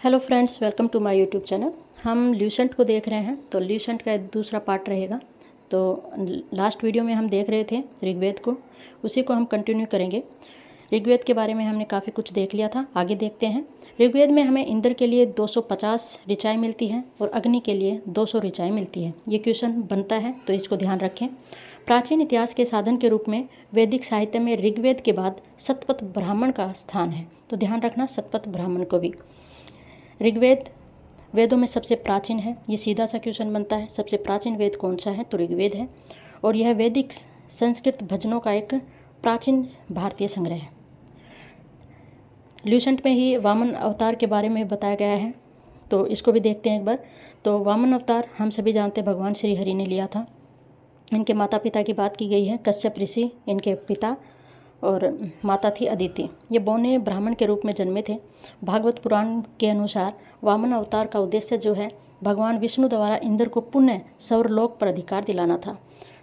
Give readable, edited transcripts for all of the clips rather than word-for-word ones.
Hello friends, welcome to my YouTube channel. हम ल्यूसेंट को देख रहे हैं, तो ल्यूसेंट का दूसरा पार्ट रहेगा। तो लास्ट वीडियो में हम देख रहे थे ऋग्वेद को, उसी को हम कंटिन्यू करेंगे। ऋग्वेद के बारे में हमने काफ़ी कुछ देख लिया था, आगे देखते हैं। ऋग्वेद में हमें इंद्र के लिए 250 ऋचाएँ मिलती हैं और अग्नि के लिए 200 ऋचाएँ मिलती हैं। ये क्वेश्चन बनता है, तो इसको ध्यान रखें। प्राचीन इतिहास के साधन के रूप में वैदिक साहित्य में ऋग्वेद के बाद शतपथ ब्राह्मण का स्थान है, तो ध्यान रखना शतपथ ब्राह्मण को भी। ऋग्वेद वेदों में सबसे प्राचीन है। ये सीधा सा क्वेश्चन बनता है, सबसे प्राचीन वेद कौन सा है, तो ऋग्वेद है। और यह वैदिक संस्कृत भजनों का एक प्राचीन भारतीय संग्रह है। ल्यूसेंट में ही वामन अवतार के बारे में बताया गया है, तो इसको भी देखते हैं एक बार। तो वामन अवतार हम सभी जानते हैं भगवान श्री हरि ने लिया था। इनके माता पिता की बात की गई है, कश्यप ऋषि इनके पिता और माता थी अदिति। ये बौने ब्राह्मण के रूप में जन्मे थे। भागवत पुराण के अनुसार वामन अवतार का उद्देश्य जो है भगवान विष्णु द्वारा इंद्र को पुण्य स्वर्लोक पर अधिकार दिलाना था।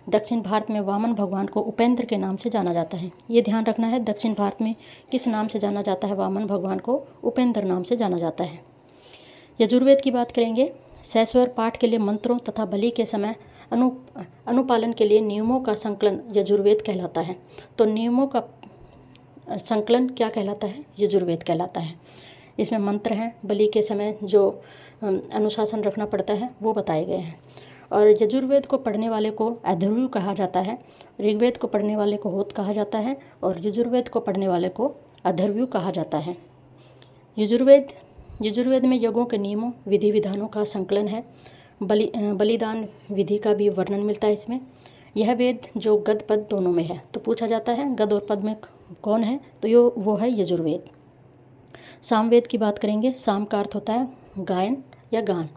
दक्षिण भारत में वामन भगवान को उपेंद्र के नाम से जाना जाता है। ये ध्यान रखना है, दक्षिण भारत में किस नाम से जाना जाता है, वामन भगवान को उपेंद्र नाम से जाना जाता है। यजुर्वेद की बात करेंगे। सहस्वर पाठ के लिए मंत्रों तथा बलि के समय अनुपालन के लिए नियमों का संकलन यजुर्वेद कहलाता है। तो नियमों का संकलन क्या कहलाता है, यजुर्वेद कहलाता है। इसमें मंत्र हैं, बलि के समय जो अनुशासन रखना पड़ता है वो बताए गए हैं। और यजुर्वेद को पढ़ने वाले को अथर्वयु कहा जाता है, ऋग्वेद को पढ़ने वाले को होत कहा जाता है और यजुर्वेद को पढ़ने वाले को अथर्वयु कहा जाता है। यजुर्वेद में यज्ञों के नियमों विधि विधानों का संकलन है। बलिदान विधि का भी वर्णन मिलता है इसमें। यह वेद जो गद पद दोनों में है, तो पूछा जाता है गद और पद में कौन है, तो वो है यजुर्वेद। सामवेद की बात करेंगे। साम का अर्थ होता है गायन या गान।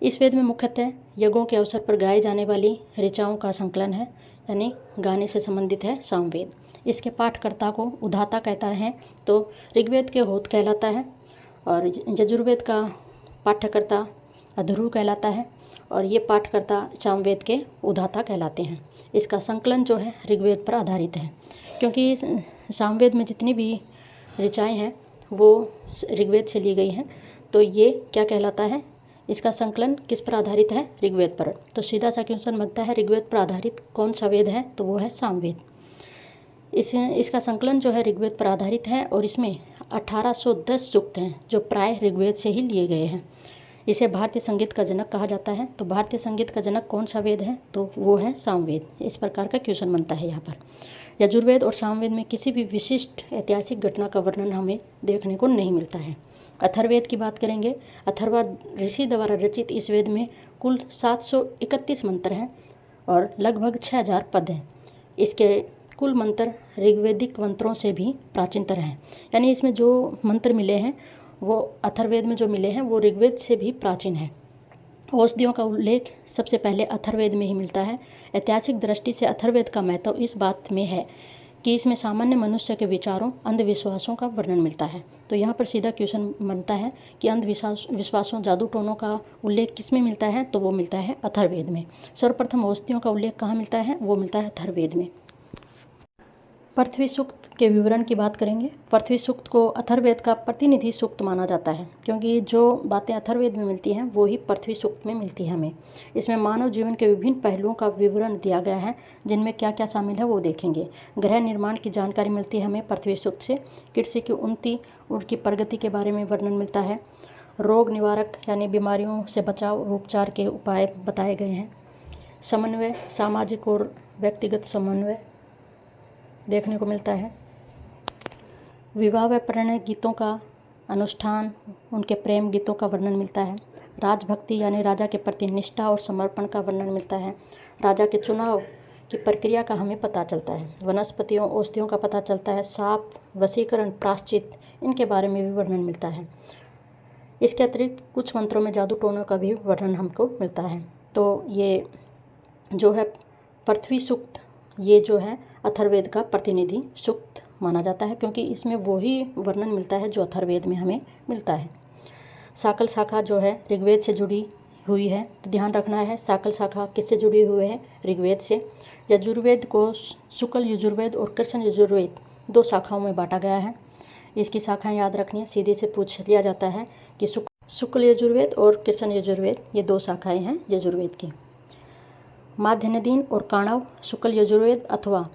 इस वेद में मुख्यतः यज्ञों के अवसर पर गाए जाने वाली ऋचाओं का संकलन है, यानी गाने से संबंधित है सामवेद। इसके पाठकर्ता को उधाता कहता है, तो ऋग्वेद के होत कहलाता है और यजुर्वेद का पाठकर्ता अथर्वयु कहलाता है और ये पाठकर्ता सामवेद के उधाता कहलाते हैं। इसका संकलन जो है ऋग्वेद पर आधारित है, क्योंकि सामवेद में जितनी भी ऋचाएँ हैं वो ऋग्वेद से ली गई हैं। तो ये क्या कहलाता है, इसका संकलन किस पर आधारित है, ऋग्वेद पर। तो सीधा सा क्वेश्चन बनता है, ऋग्वेद पर आधारित कौन सा वेद है, तो वो है सामवेद। इसका संकलन जो है ऋग्वेद पर आधारित है और इसमें 1810 सूक्त हैं जो प्राय ऋग्वेद से ही लिए गए हैं। इसे भारतीय संगीत का जनक कहा जाता है। तो भारतीय संगीत का जनक कौन सा वेद है, तो वो है सामवेद। इस प्रकार का क्वेश्चन बनता है यहाँ पर। यजुर्वेद और सामवेद में किसी भी विशिष्ट ऐतिहासिक घटना का वर्णन हमें देखने को नहीं मिलता है। अथर्ववेद की बात करेंगे। अथर्वा ऋषि द्वारा रचित इस वेद में कुल 731 मंत्र हैं और लगभग 6000 पद हैं। इसके कुल मंत्र ऋग्वेदिक मंत्रों से भी प्राचीनतर हैं, यानी इसमें जो मंत्र मिले हैं वो अथर्ववेद में जो मिले हैं वो ऋग्वेद से भी प्राचीन है। औषधियों का उल्लेख सबसे पहले अथर्ववेद में ही मिलता है। ऐतिहासिक दृष्टि से अथर्ववेद का महत्व इस बात में है कि इसमें सामान्य मनुष्य के विचारों अंधविश्वासों का वर्णन मिलता है। तो यहाँ पर सीधा क्वेश्चन बनता है कि अंधविश्वासों जादू टोनों का उल्लेख किस में मिलता है, तो वो मिलता है अथर्ववेद में। सर्वप्रथम औषधियों का उल्लेख कहाँ मिलता है, वो मिलता है अथर्ववेद में। पृथ्वी सूक्त के विवरण की बात करेंगे। पृथ्वी सूक्त को अथर्ववेद का प्रतिनिधि सूक्त माना जाता है, क्योंकि जो बातें अथर्ववेद में मिलती हैं वो ही पृथ्वी सूक्त में मिलती है हमें। इसमें मानव जीवन के विभिन्न पहलुओं का विवरण दिया गया है, जिनमें क्या क्या शामिल है वो देखेंगे। ग्रह निर्माण की जानकारी मिलती है हमें पृथ्वी सूक्त से। कृषि की उन्नति, उनकी प्रगति के बारे में वर्णन मिलता है। रोग निवारक यानी बीमारियों से बचाव और उपचार के उपाय बताए गए हैं। समन्वय, सामाजिक और व्यक्तिगत समन्वय देखने को मिलता है। विवाह व प्रणय गीतों का अनुष्ठान, उनके प्रेम गीतों का वर्णन मिलता है। राजभक्ति यानी राजा के प्रति निष्ठा और समर्पण का वर्णन मिलता है। राजा के चुनाव की प्रक्रिया का हमें पता चलता है। वनस्पतियों, औषधियों का पता चलता है। साप, वशीकरण, प्रायश्चित, इनके बारे में भी वर्णन मिलता है। इसके अतिरिक्त कुछ मंत्रों में जादू टोनों का भी वर्णन हमको मिलता है। तो ये जो है पृथ्वी सूक्त, ये जो है अथर्ववेद का प्रतिनिधि सूक्त माना जाता है, क्योंकि इसमें वही वर्णन मिलता है जो अथर्ववेद में हमें मिलता है। साकल शाखा जो है ऋग्वेद से जुड़ी हुई है, तो ध्यान रखना है साकल शाखा किससे जुड़ी हुई है, ऋग्वेद से। यजुर्वेद को शुक्ल यजुर्वेद और कृष्ण यजुर्वेद 2 शाखाओं में बांटा गया है। इसकी शाखाएं याद रखनी है, सीधे से पूछ लिया जाता है कि शुक्ल यजुर्वेद और कृष्ण यजुर्वेद ये 2 शाखाएं हैं यजुर्वेद की। माध्यनदीन और काणव शुक्ल यजुर्वेद अथवा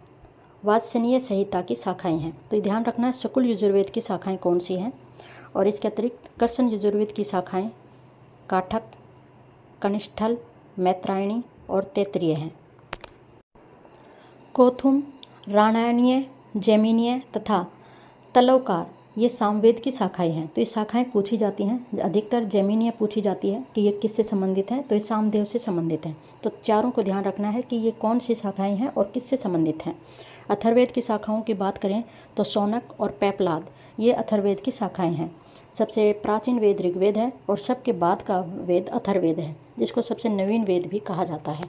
वात्स्यनीय संहिता की शाखाएं हैं। तो ये ध्यान रखना है शुक्ल यजुर्वेद की शाखाएं कौन सी हैं। और इसके अतिरिक्त कृष्ण यजुर्वेद की शाखाएं काठक, कनिष्ठल, मैत्रायणी और तैत्तिरीय हैं। कोथुम, रामायणीय, जैमिनीय तथा तलवकार ये सामवेद की शाखाएं हैं। तो ये शाखाएं पूछी जाती हैं, अधिकतर जैमिनीय पूछी जाती है कि ये किससे संबंधित हैं, तो ये सामदेव से संबंधित हैं। तो चारों को ध्यान रखना है कि ये कौन सी शाखाएं हैं और किससे संबंधित हैं। अथर्ववेद की शाखाओं की बात करें तो शौनक और पैपलाद ये अथर्ववेद की शाखाएं हैं। सबसे प्राचीन वेद ऋग्वेद है और सबके बाद का वेद अथर्ववेद है, जिसको सबसे नवीन वेद भी कहा जाता है।